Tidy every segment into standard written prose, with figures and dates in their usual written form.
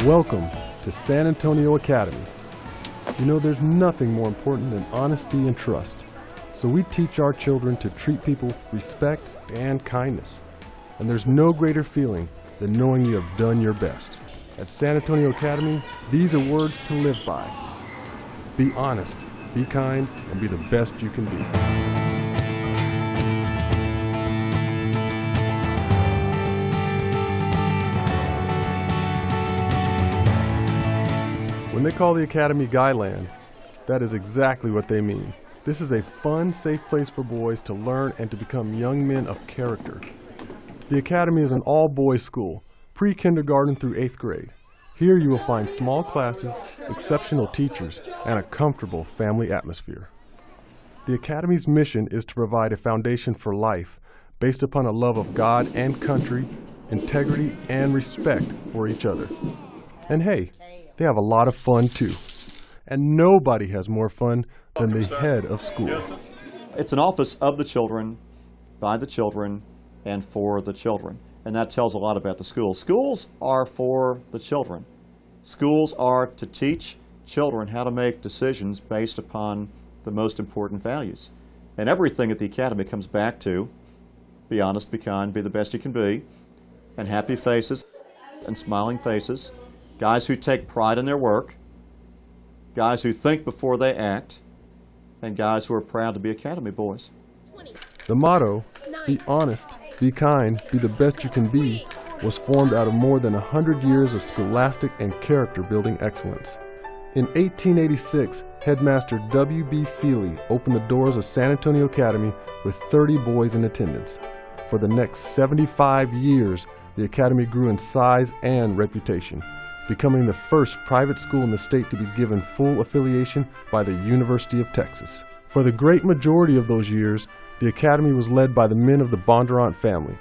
Welcome to San Antonio Academy. You know, there's nothing more important than honesty and trust. So we teach our children to treat people with respect and kindness. And there's no greater feeling than knowing you have done your best. At San Antonio Academy, these are words to live by. Be honest, be kind, and be the best you can be. When they call the Academy Guyland, that is exactly what they mean. This is a fun, safe place for boys to learn and to become young men of character. The Academy is an all-boys school, pre-kindergarten through 8th grade. Here you will find small classes, exceptional teachers, and a comfortable family atmosphere. The Academy's mission is to provide a foundation for life based upon a love of God and country, integrity, and respect for each other. And hey, they have a lot of fun too. And nobody has more fun than the head of school. It's an office of the children, by the children, and for the children. And that tells a lot about the schools. Schools are for the children. Schools are to teach children how to make decisions based upon the most important values. And everything at the Academy comes back to be honest, be kind, be the best you can be, and happy faces and smiling faces, guys who take pride in their work, guys who think before they act, and guys who are proud to be Academy boys. The motto, be honest, be kind, be the best you can be, was formed out of more than 100 years of scholastic and character-building excellence. In 1886, Headmaster W.B. Seeley opened the doors of San Antonio Academy with 30 boys in attendance. For the next 75 years, the Academy grew in size and reputation, becoming the first private school in the state to be given full affiliation by the University of Texas. For the great majority of those years, the Academy was led by the men of the Bondurant family.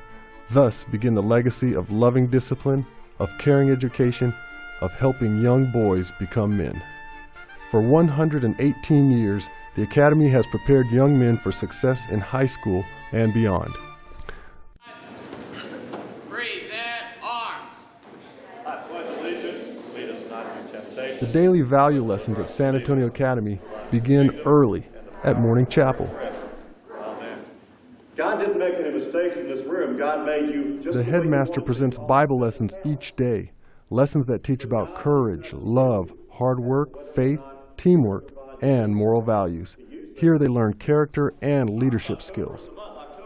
Thus began the legacy of loving discipline, of caring education, of helping young boys become men. For 118 years, the Academy has prepared young men for success in high school and beyond. The daily value lessons at San Antonio Academy begin early at morning chapel. God didn't make any mistakes in this room. God made you just the headmaster presents Bible lessons each day, lessons that teach about courage, love, hard work, faith, teamwork, and moral values. Here they learn character and leadership skills.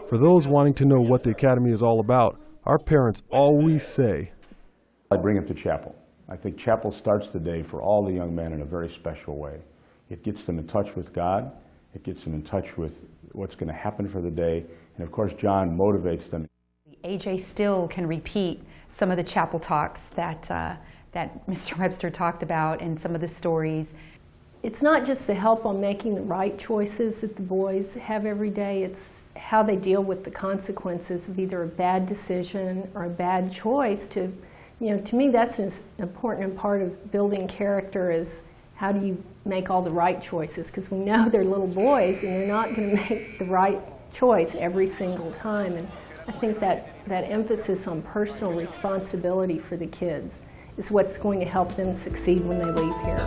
For those wanting to know what the Academy is all about, our parents always say, I bring them to chapel. I think chapel starts the day for all the young men in a very special way. It gets them in touch with God. It gets them in touch with what's going to happen for the day. And of course, John motivates them. AJ still can repeat some of the chapel talks that Mr. Webster talked about and some of the stories. It's not just the help on making the right choices that the boys have every day, it's how they deal with the consequences of either a bad decision or a bad choice. To me, that's an important part of building character is how do you make all the right choices? Because we know they're little boys and they're not going to make the right choice every single time. And I think that emphasis on personal responsibility for the kids is what's going to help them succeed when they leave here.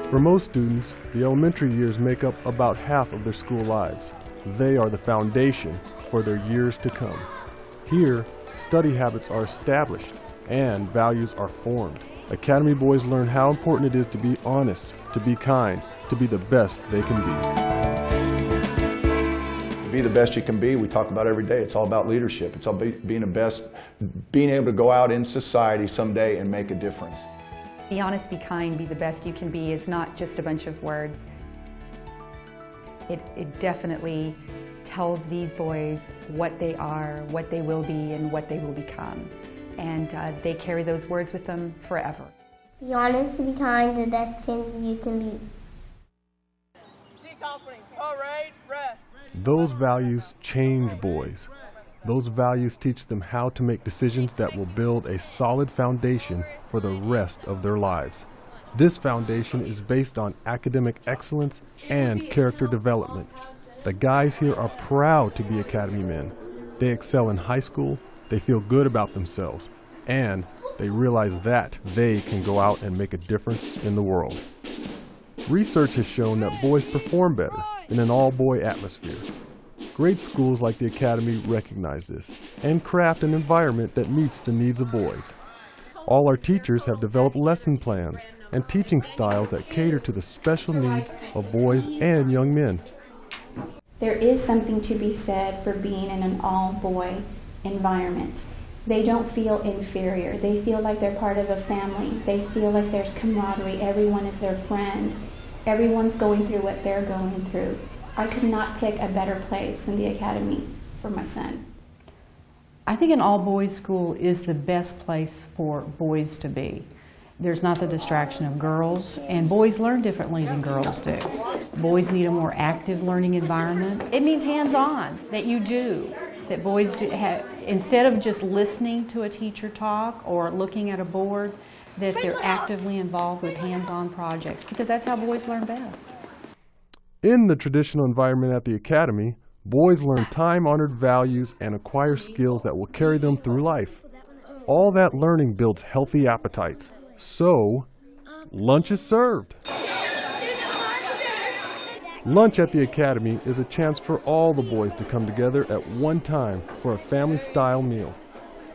For most students, the elementary years make up about half of their school lives. They are the foundation for their years to come. Here, study habits are established and values are formed. Academy boys learn how important it is to be honest, to be kind, to be the best they can be. Be the best you can be, we talk about every day. It's all about leadership. It's all being the best, being able to go out in society someday and make a difference. Be honest, be kind, be the best you can be is not just a bunch of words. It definitely tells these boys what they are, what they will be, and what they will become. And they carry those words with them forever. Be honest, be kind, the best thing you can be. Those values change boys. Those values teach them how to make decisions that will build a solid foundation for the rest of their lives. This foundation is based on academic excellence and character development. The guys here are proud to be Academy men. They excel in high school, They feel good about themselves, and they realize that they can go out and make a difference in the world. Research has shown that boys perform better in an all-boy atmosphere. Great schools like the Academy recognize this and craft an environment that meets the needs of boys. All our teachers have developed lesson plans and teaching styles that cater to the special needs of boys and young men. There is something to be said for being in an all-boy environment. They don't feel inferior. They feel like they're part of a family. They feel like there's camaraderie. Everyone is their friend. Everyone's going through what they're going through. I could not pick a better place than the Academy for my son. I think an all-boys school is the best place for boys to be. There's not the distraction of girls, and boys learn differently than girls do. Boys need a more active learning environment. It means hands-on, that you do. That boys do have, instead of just listening to a teacher talk or looking at a board, that they're actively involved with hands-on projects, because that's how boys learn best. In the traditional environment at the Academy, boys learn time-honored values and acquire skills that will carry them through life. All that learning builds healthy appetites. So, lunch is served. Lunch at the Academy is a chance for all the boys to come together at one time for a family-style meal.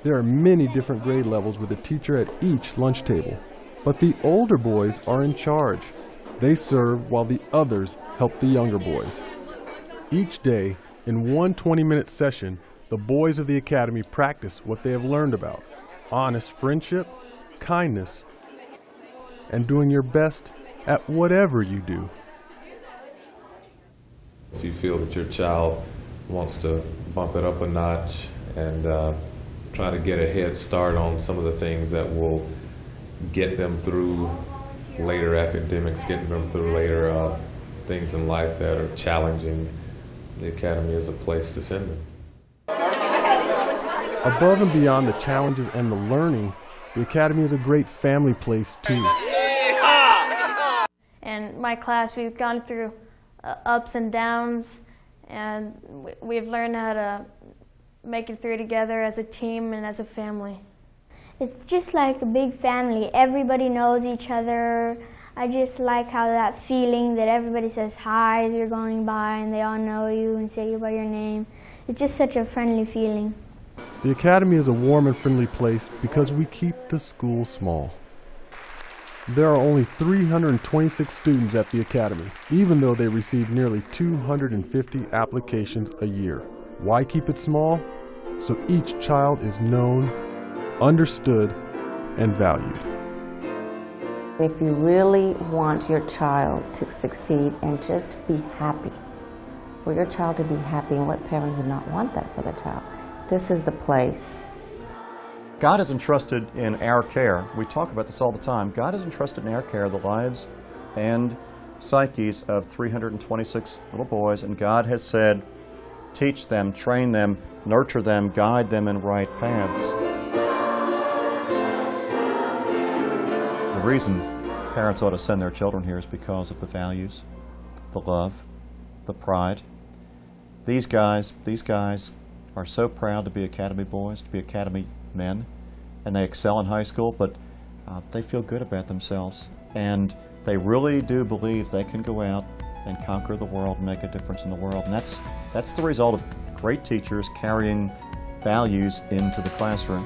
There are many different grade levels with a teacher at each lunch table, but the older boys are in charge. They serve while the others help the younger boys. Each day, in one 20-minute session, the boys of the Academy practice what they have learned about honest friendship, kindness, and doing your best at whatever you do. If you feel that your child wants to bump it up a notch and try to get a head start on some of the things that will get them through later academics, getting them through later things in life that are challenging, the Academy is a place to send them. Above and beyond the challenges and the learning, the Academy is a great family place too. In my class, we've gone through ups and downs, and we've learned how to make it through together as a team and as a family. It's just like a big family. Everybody knows each other. I just like how that feeling that everybody says hi as you're going by and they all know you and say you by your name. It's just such a friendly feeling. The Academy is a warm and friendly place because we keep the school small. There are only 326 students at the Academy, even though they receive nearly 250 applications a year. Why keep it small? So each child is known, understood, and valued. If you really want your child to succeed and just be happy, for your child to be happy, and what parent would not want that for their child, this is the place. God has entrusted in our care, we talk about this all the time, God has entrusted in our care the lives and psyches of 326 little boys, and God has said, teach them, train them, nurture them, guide them in right paths. The reason parents ought to send their children here is because of the values, the love, the pride. These guys are so proud to be Academy boys, to be Academy men, and they excel in high school, but they feel good about themselves, and they really do believe they can go out and conquer the world and make a difference in the world. And that's the result of great teachers carrying values into the classroom.